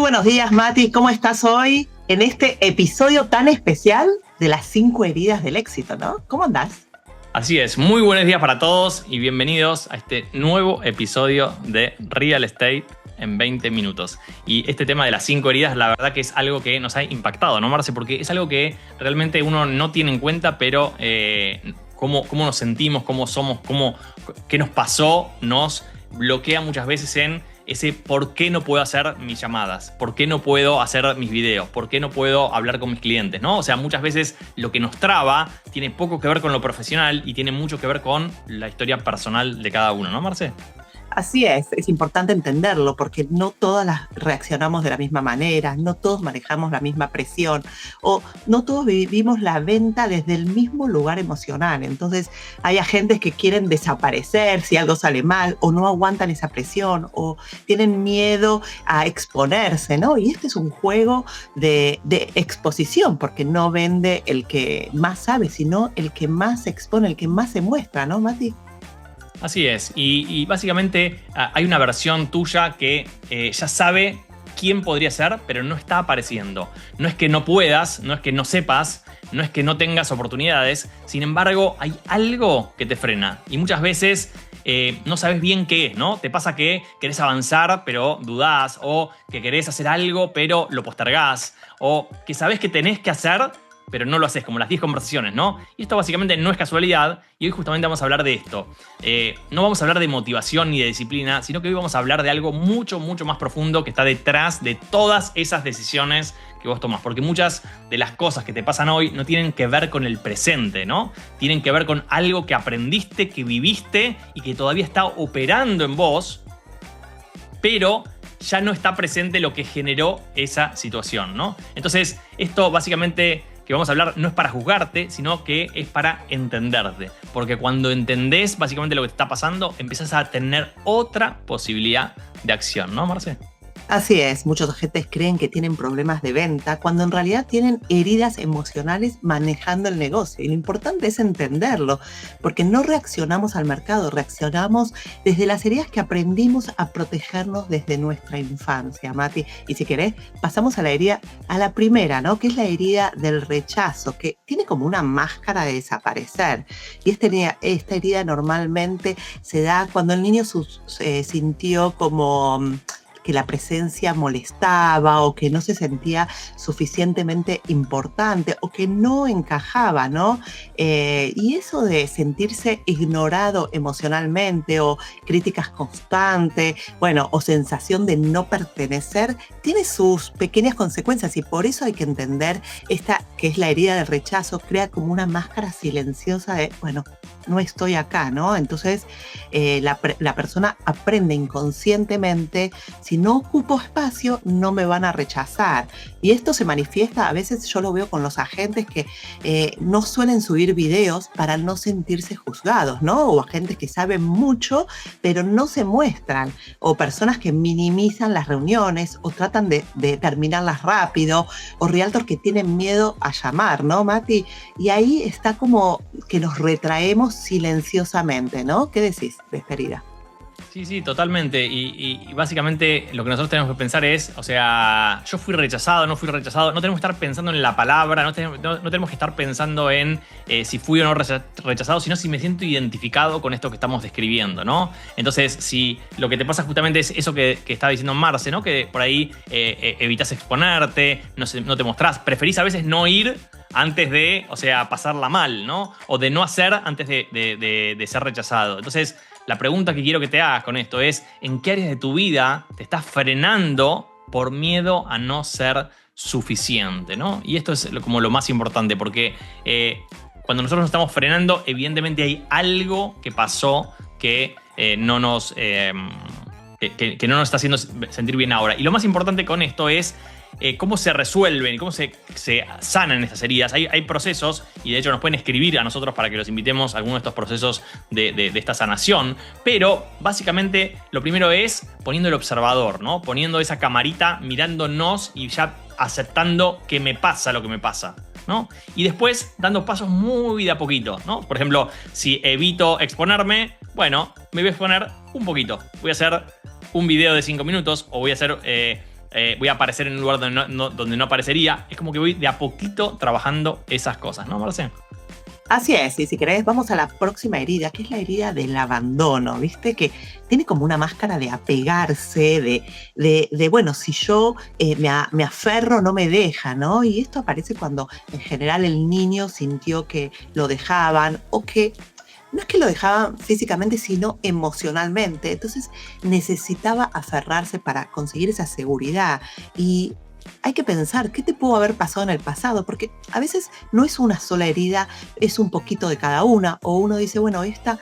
buenos días, Mati. ¿Cómo estás hoy en este episodio tan especial de las 5 heridas del éxito, ¿no? ¿Cómo andás? Así es, muy buenos días para todos y bienvenidos a este nuevo episodio de Real Estate en 20 minutos. Y este tema de las 5 heridas, la verdad que es algo que nos ha impactado, ¿no, Marce? Porque es algo que realmente uno no tiene en cuenta, pero cómo nos sentimos, cómo somos, qué nos pasó, nos bloquea muchas veces en ese por qué no puedo hacer mis llamadas, por qué no puedo hacer mis videos, por qué no puedo hablar con mis clientes, ¿no? O sea, muchas veces lo que nos traba tiene poco que ver con lo profesional y tiene mucho que ver con la historia personal de cada uno, ¿no, Marce? Así es importante entenderlo porque no todas las reaccionamos de la misma manera, no todos manejamos la misma presión o no todos vivimos la venta desde el mismo lugar emocional. Entonces hay agentes que quieren desaparecer si algo sale mal o no aguantan esa presión o tienen miedo a exponerse, ¿no? Y este es un juego de exposición porque no vende el que más sabe, sino el que más se expone, el que más se muestra, ¿no, Mati? Así es, y básicamente hay una versión tuya que ya sabe quién podría ser, pero no está apareciendo. No es que no puedas, no es que no sepas, no es que no tengas oportunidades, sin embargo hay algo que te frena y muchas veces no sabes bien qué es, ¿no? Te pasa que querés avanzar pero dudás, o que querés hacer algo pero lo postergás, o que sabés que tenés que hacer pero no lo haces, como las 10 conversaciones, ¿no? Y esto básicamente no es casualidad, y hoy justamente vamos a hablar de esto. No vamos a hablar de motivación ni de disciplina, sino que hoy vamos a hablar de algo mucho, mucho más profundo que está detrás de todas esas decisiones que vos tomás. Porque muchas de las cosas que te pasan hoy no tienen que ver con el presente, ¿no? Tienen que ver con algo que aprendiste, que viviste y que todavía está operando en vos, pero ya no está presente lo que generó esa situación, ¿no? Entonces, esto básicamente que vamos a hablar no es para juzgarte, sino que es para entenderte. Porque cuando entendés básicamente lo que te está pasando, empezás a tener otra posibilidad de acción, ¿no, Marce? Así es, muchos agentes creen que tienen problemas de venta cuando en realidad tienen heridas emocionales manejando el negocio. Y lo importante es entenderlo, porque no reaccionamos al mercado, reaccionamos desde las heridas que aprendimos a protegernos desde nuestra infancia, Mati. Y si querés, pasamos a la primera, ¿no? Que es la herida del rechazo, que tiene como una máscara de desaparecer. Y esta herida normalmente se da cuando el niño sintió como que la presencia molestaba o que no se sentía suficientemente importante o que no encajaba, ¿no? Y eso de sentirse ignorado emocionalmente o críticas constantes, bueno, o sensación de no pertenecer, tiene sus pequeñas consecuencias y por eso hay que entender esta que es la herida del rechazo, crea como una máscara silenciosa de, bueno, no estoy acá, ¿no? Entonces la persona aprende inconscientemente, si no ocupo espacio, no me van a rechazar. Y esto se manifiesta, a veces yo lo veo con los agentes que no suelen subir videos para no sentirse juzgados, ¿no? O agentes que saben mucho, pero no se muestran. O personas que minimizan las reuniones o tratan de terminarlas rápido. O realtors que tienen miedo a llamar, ¿no, Mati? Y ahí está como que nos retraemos silenciosamente, ¿no? ¿Qué decís de esta herida? Sí, totalmente. Y básicamente lo que nosotros tenemos que pensar es, o sea, yo fui rechazado, no fui rechazado. No tenemos que estar pensando en la palabra, no tenemos que estar pensando en si fui o no rechazado, sino si me siento identificado con esto que estamos describiendo, ¿no? Entonces, si lo que te pasa justamente es eso que estaba diciendo Marce, ¿no? Que por ahí evitas exponerte, no te mostrás, preferís a veces no ir antes de, o sea, pasarla mal, ¿no? O de no hacer antes de ser rechazado. Entonces, la pregunta que quiero que te hagas con esto es, ¿en qué áreas de tu vida te estás frenando por miedo a no ser suficiente, ¿no? Y esto es como lo más importante, porque cuando nosotros nos estamos frenando, evidentemente hay algo que pasó que no nos está haciendo sentir bien ahora. Y lo más importante con esto es cómo se resuelven y cómo se sanan estas heridas. Hay procesos, y de hecho nos pueden escribir a nosotros para que los invitemos a alguno de estos procesos de esta sanación. Pero básicamente lo primero es poniendo el observador, ¿no? Poniendo esa camarita, mirándonos y ya aceptando que me pasa lo que me pasa, ¿no? Y después dando pasos muy de a poquito, ¿no? Por ejemplo, si evito exponerme, bueno, me voy a exponer un poquito. Voy a hacer un video de 5 minutos o voy a hacer voy a aparecer en un lugar donde no aparecería. Es como que voy de a poquito trabajando esas cosas, ¿no, Marce? Así es, y si querés vamos a la próxima herida, que es la herida del abandono, ¿viste? Que tiene como una máscara de apegarse, bueno, si yo me aferro no me deja, ¿no? Y esto aparece cuando en general el niño sintió que lo dejaban o que no es que lo dejaban físicamente, sino emocionalmente. Entonces necesitaba aferrarse para conseguir esa seguridad. Y hay que pensar qué te pudo haber pasado en el pasado, porque a veces no es una sola herida, es un poquito de cada una, o uno dice, bueno, esta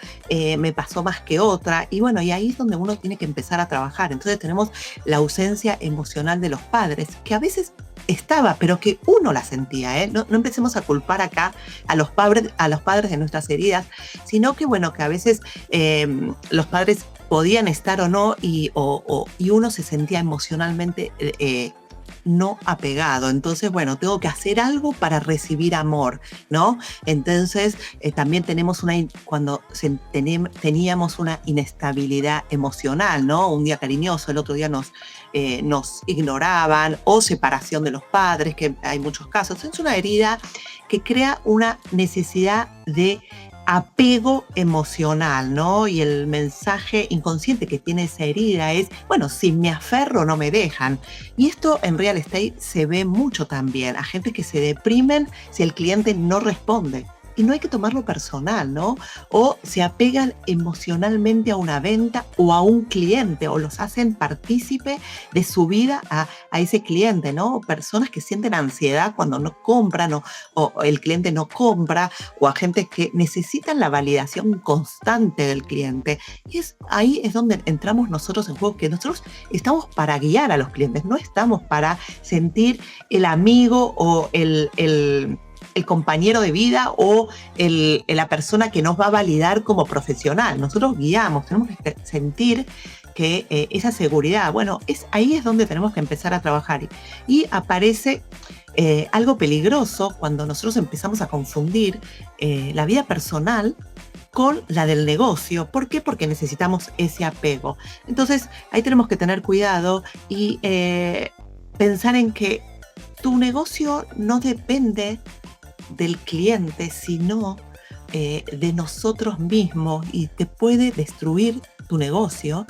me pasó más que otra, y bueno, y ahí es donde uno tiene que empezar a trabajar. Entonces tenemos la ausencia emocional de los padres, que a veces estaba, pero que uno la sentía, ¿eh? No empecemos a culpar acá a los padres de nuestras heridas, sino que bueno, que a veces los padres podían estar o no, y uno se sentía emocionalmente no apegado. Entonces, bueno, tengo que hacer algo para recibir amor, ¿no? Entonces, también tenemos cuando teníamos una inestabilidad emocional, ¿no? Un día cariñoso, el otro día nos ignoraban, o separación de los padres, que hay muchos casos. Es una herida que crea una necesidad de apego emocional, ¿no? Y el mensaje inconsciente que tiene esa herida es, bueno, si me aferro no me dejan. Y esto en real estate se ve mucho también, a gente que se deprimen si el cliente no responde. Y no hay que tomarlo personal, ¿no? O se apegan emocionalmente a una venta o a un cliente, o los hacen partícipe de su vida a ese cliente, ¿no? O personas que sienten ansiedad cuando no compran o el cliente no compra, o a gente que necesitan la validación constante del cliente. Y ahí es donde entramos nosotros en juego, que nosotros estamos para guiar a los clientes, no estamos para sentir el amigo o el compañero de vida o la persona que nos va a validar como profesional. Nosotros guiamos, tenemos que sentir que esa seguridad, bueno, ahí es donde tenemos que empezar a trabajar. Y aparece algo peligroso cuando nosotros empezamos a confundir la vida personal con la del negocio. ¿Por qué? Porque necesitamos ese apego. Entonces, ahí tenemos que tener cuidado y pensar en que tu negocio no depende del cliente, sino de nosotros mismos, y te puede destruir tu negocio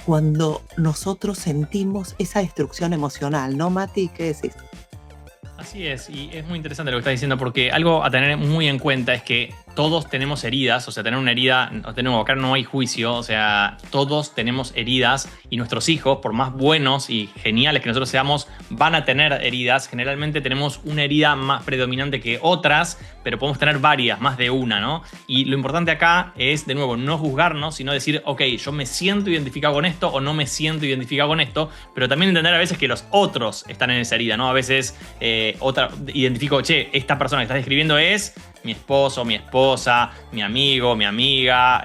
cuando nosotros sentimos esa destrucción emocional, ¿no, Mati? ¿Qué decís? Así es, y es muy interesante lo que estás diciendo, porque algo a tener muy en cuenta es que todos tenemos heridas, o sea, tener una herida, de nuevo, acá no hay juicio, o sea, todos tenemos heridas, y nuestros hijos, por más buenos y geniales que nosotros seamos, van a tener heridas. Generalmente tenemos una herida más predominante que otras, pero podemos tener varias, más de una, ¿no? Y lo importante acá es, de nuevo, no juzgarnos, sino decir, ok, yo me siento identificado con esto o no me siento identificado con esto, pero también entender a veces que los otros están en esa herida, ¿no? A veces identifico, esta persona que estás describiendo es mi esposo, mi esposa, mi amigo, mi amiga,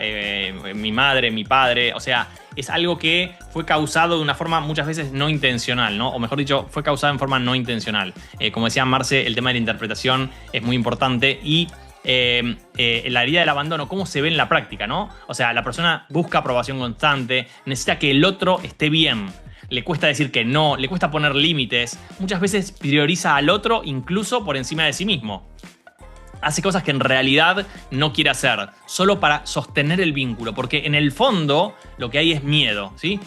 mi madre, mi padre. O sea, es algo que fue causado de una forma muchas veces no intencional, ¿no? O mejor dicho, fue causado en forma no intencional. Como decía Marce, el tema de la interpretación es muy importante. Y la herida del abandono, ¿cómo se ve en la práctica, no? O sea, la persona busca aprobación constante, necesita que el otro esté bien. Le cuesta decir que no, le cuesta poner límites. Muchas veces prioriza al otro incluso por encima de sí mismo. Hace cosas que en realidad no quiere hacer, solo para sostener el vínculo, porque en el fondo lo que hay es miedo, ¿sí?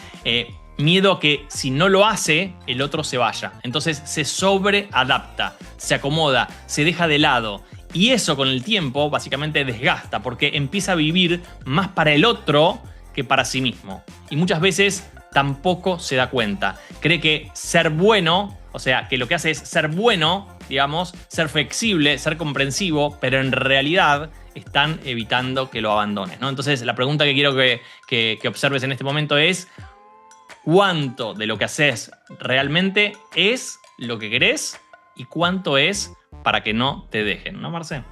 Miedo a que si no lo hace, el otro se vaya. Entonces se sobreadapta, se acomoda, se deja de lado. Y eso con el tiempo básicamente desgasta, porque empieza a vivir más para el otro que para sí mismo. Y muchas veces tampoco se da cuenta. Cree que ser bueno, o sea, que lo que hace es ser bueno, digamos, ser flexible, ser comprensivo, pero en realidad están evitando que lo abandones, ¿no? Entonces, la pregunta que quiero que observes en este momento es: ¿cuánto de lo que haces realmente es lo que querés y cuánto es para que no te dejen, ¿no, Marce?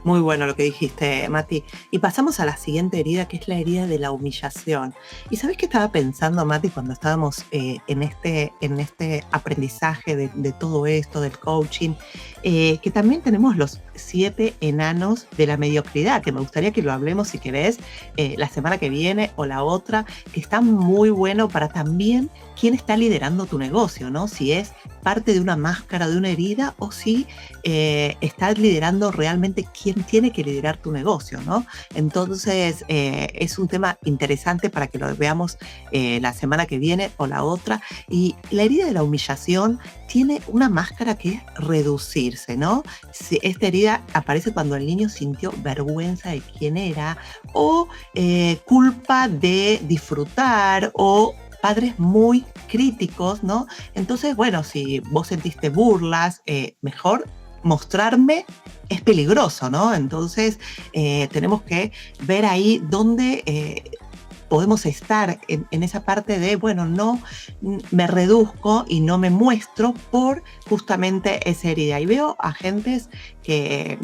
Muy bueno lo que dijiste, Mati. Y pasamos a la siguiente herida, que es la herida de la humillación. ¿Y sabés qué estaba pensando, Mati, cuando estábamos en este aprendizaje de todo esto, del coaching? Que también tenemos 7 enanos de la mediocridad, que me gustaría que lo hablemos si querés la semana que viene o la otra, que está muy bueno para también quién está liderando tu negocio, ¿no? Si es parte de una máscara, de una herida, o si estás liderando realmente quién tiene que liderar tu negocio, ¿no? Entonces, es un tema interesante para que lo veamos la semana que viene o la otra. Y la herida de la humillación tiene una máscara que es reducirse, ¿no? Si esta herida aparece cuando el niño sintió vergüenza de quién era, o culpa de disfrutar, o padres muy críticos, ¿no? Entonces, bueno, si vos sentiste burlas, mejor mostrarme es peligroso, ¿no? Entonces, tenemos que ver ahí dónde podemos estar en esa parte de, bueno, no me reduzco y no me muestro por justamente esa herida. Y veo a gentes que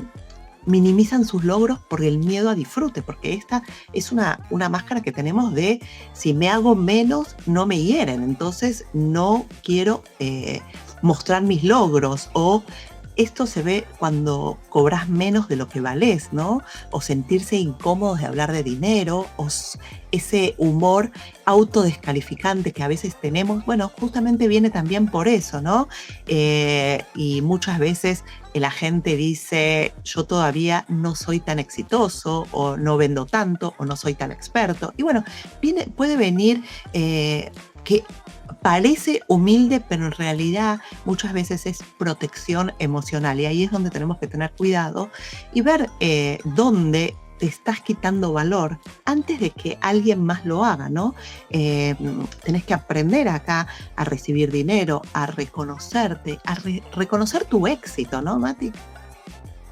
minimizan sus logros por el miedo a disfrute, porque esta es una máscara que tenemos de si me hago menos, no me hieren, entonces no quiero mostrar mis logros, o esto se ve cuando cobras menos de lo que valés, ¿no? O sentirse incómodos de hablar de dinero, o ese humor autodescalificante que a veces tenemos, bueno, justamente viene también por eso, ¿no? Y muchas veces la gente dice, yo todavía no soy tan exitoso, o no vendo tanto, o no soy tan experto. Y bueno, puede venir que parece humilde, pero en realidad muchas veces es protección emocional. Y ahí es donde tenemos que tener cuidado y ver dónde te estás quitando valor antes de que alguien más lo haga, ¿no? Tenés que aprender acá a recibir dinero, a reconocerte, a reconocer tu éxito, ¿no, Mati?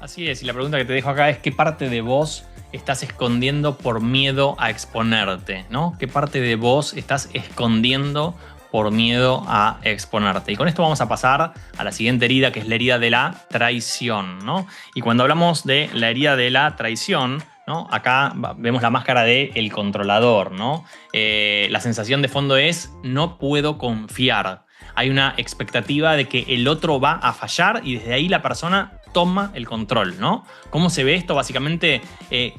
Así es, y la pregunta que te dejo acá es ¿qué parte de vos estás escondiendo por miedo a exponerte, ¿no? ¿Qué parte de vos estás escondiendo por miedo a exponerte? Y con esto vamos a pasar a la siguiente herida, que es la herida de la traición, ¿no? Y cuando hablamos de la herida de la traición, ¿no? Acá vemos la máscara del controlador, ¿no? La sensación de fondo es no puedo confiar. Hay una expectativa de que el otro va a fallar y desde ahí la persona toma el control, ¿no? ¿Cómo se ve esto? Básicamente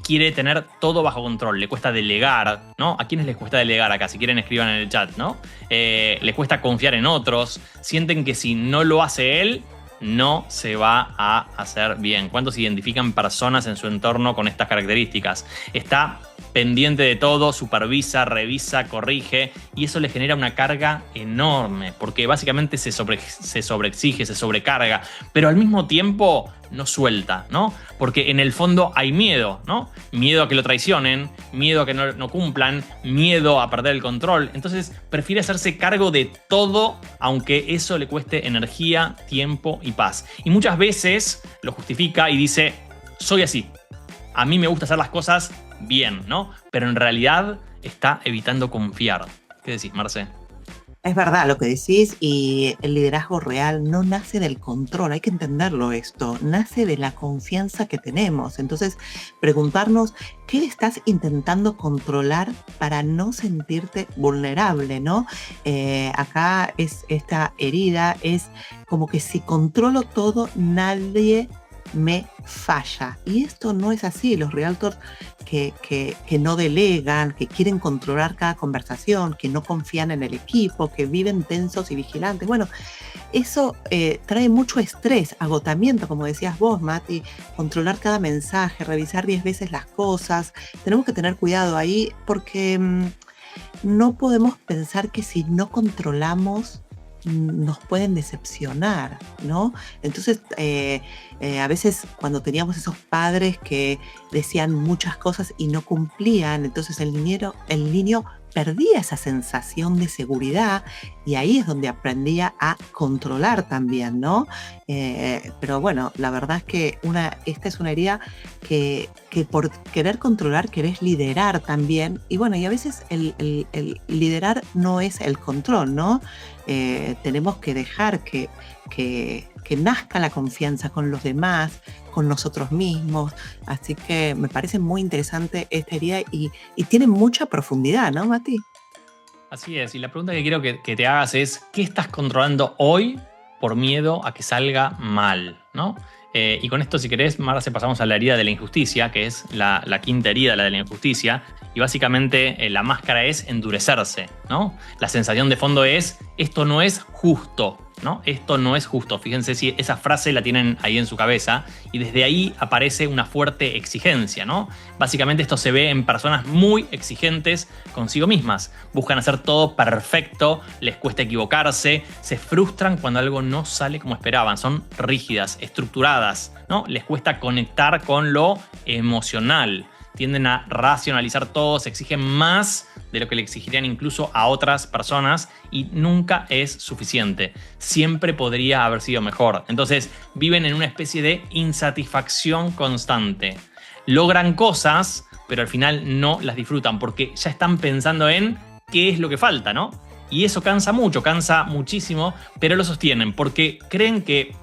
quiere tener todo bajo control, le cuesta delegar, ¿no? ¿A quiénes les cuesta delegar acá? Si quieren escriban en el chat, ¿no? Le cuesta confiar en otros, sienten que si no lo hace él, no se va a hacer bien. ¿Cuántos identifican personas en su entorno con estas características? Está pendiente de todo, supervisa, revisa, corrige, y eso le genera una carga enorme, porque básicamente se sobreexige, se sobrecarga, pero al mismo tiempo no suelta, ¿no? Porque en el fondo hay miedo, ¿no? Miedo a que lo traicionen, miedo a que no cumplan, miedo a perder el control. Entonces prefiere hacerse cargo de todo, aunque eso le cueste energía, tiempo y paz. Y muchas veces lo justifica y dice, soy así. A mí me gusta hacer las cosas bien, ¿no? Pero en realidad está evitando confiar. ¿Qué decís, Marce? Es verdad lo que decís, y el liderazgo real no nace del control, hay que entenderlo esto, nace de la confianza que tenemos. Entonces, preguntarnos qué estás intentando controlar para no sentirte vulnerable, ¿no? Acá es esta herida, es como que si controlo todo, nadie me falla. Y esto no es así. Los realtors que no delegan, que quieren controlar cada conversación, que no confían en el equipo, que viven tensos y vigilantes. Bueno, eso trae mucho estrés, agotamiento, como decías vos, Mati, controlar cada mensaje, revisar 10 veces las cosas. Tenemos que tener cuidado ahí porque no podemos pensar que si no controlamos nos pueden decepcionar, ¿no? Entonces, a veces cuando teníamos esos padres que decían muchas cosas y no cumplían, entonces el niño perdía esa sensación de seguridad, y ahí es donde aprendía a controlar también, ¿no? Pero bueno, la verdad es que esta es una herida que por querer controlar querés liderar también, y bueno, y a veces el liderar no es el control, ¿no? Tenemos que dejar que nazca la confianza con los demás, con nosotros mismos. Así que me parece muy interesante esta herida y tiene mucha profundidad, ¿no, Mati? Así es, y la pregunta que quiero que te hagas es, ¿qué estás controlando hoy por miedo a que salga mal, ¿no? Y con esto, si querés, Marce, pasamos a la herida de la injusticia, que es la quinta herida, la de la injusticia. Y básicamente la máscara es endurecerse, ¿no? La sensación de fondo es, esto no es justo, ¿no? Esto no es justo. Fíjense si esa frase la tienen ahí en su cabeza. Y desde ahí aparece una fuerte exigencia, ¿no? Básicamente esto se ve en personas muy exigentes consigo mismas. Buscan hacer todo perfecto, les cuesta equivocarse, se frustran cuando algo no sale como esperaban. Son rígidas, estructuradas, ¿no? Les cuesta conectar con lo emocional. Tienden a racionalizar todo, se exigen más de lo que le exigirían incluso a otras personas y nunca es suficiente. Siempre podría haber sido mejor. Entonces viven en una especie de insatisfacción constante. Logran cosas, pero al final no las disfrutan porque ya están pensando en qué es lo que falta, ¿no? Y eso cansa mucho, cansa muchísimo, pero lo sostienen porque creen que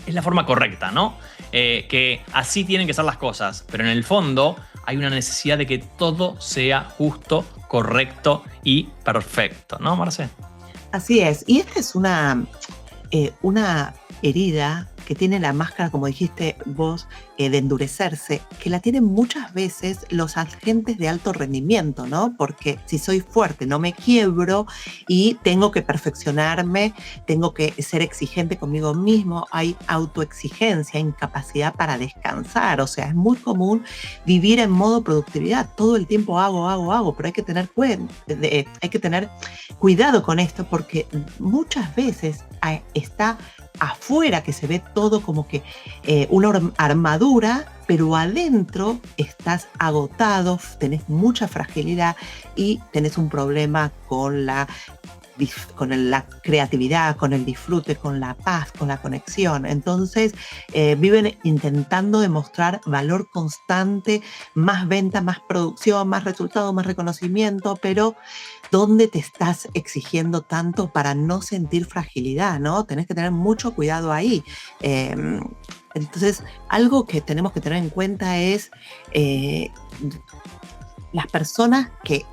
es la forma correcta, ¿no? Que así tienen que ser las cosas, pero en el fondo hay una necesidad de que todo sea justo, correcto y perfecto, ¿no, Marce? Así es. Y esta es una herida que tiene la máscara, como dijiste vos, de endurecerse, que la tienen muchas veces los agentes de alto rendimiento, ¿no? Porque si soy fuerte, no me quiebro y tengo que perfeccionarme, tengo que ser exigente conmigo mismo, hay autoexigencia, incapacidad para descansar, o sea, es muy común vivir en modo productividad, todo el tiempo hago, pero hay que tener cuidado con esto porque muchas veces está afuera que se ve todo como que una armadura, pero adentro estás agotado, tenés mucha fragilidad y tenés un problema con la creatividad, con el disfrute, con la paz, con la conexión. Entonces viven intentando demostrar valor constante, más venta, más producción, más resultado, más reconocimiento, pero ¿dónde te estás exigiendo tanto para no sentir fragilidad, ¿no? Tenés que tener mucho cuidado ahí. Entonces, algo que tenemos que tener en cuenta es las personas que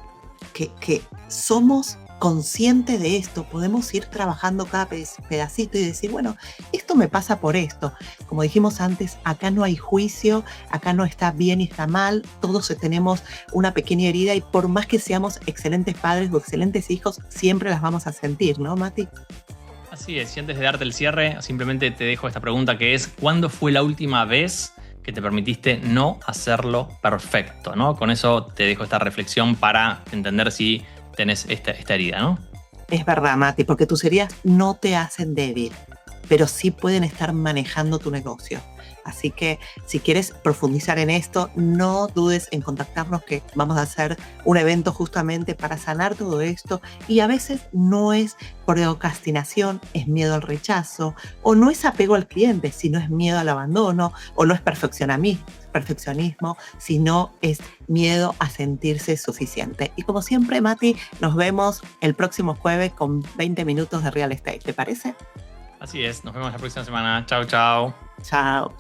somos conscientes de esto, podemos ir trabajando cada pedacito y decir, bueno, esto me pasa por esto. Como dijimos antes, acá no hay juicio, acá no está bien y está mal, todos tenemos una pequeña herida y por más que seamos excelentes padres o excelentes hijos, siempre las vamos a sentir, ¿no, Mati? Así es, y antes de darte el cierre, simplemente te dejo esta pregunta que es, ¿cuándo fue la última vez que te permitiste no hacerlo perfecto, ¿no? Con eso te dejo esta reflexión para entender si tenés esta herida, ¿no? Es verdad, Mati, porque tus heridas no te hacen débil, pero sí pueden estar manejando tu negocio. Así que si quieres profundizar en esto, no dudes en contactarnos que vamos a hacer un evento justamente para sanar todo esto y a veces no es procrastinación, es miedo al rechazo o no es apego al cliente, sino es miedo al abandono o no es perfeccionismo, sino es miedo a sentirse suficiente. Y como siempre, Mati, nos vemos el próximo jueves con 20 minutos de Real Estate, ¿te parece? Así es, nos vemos la próxima semana. Chao, chao. Chao.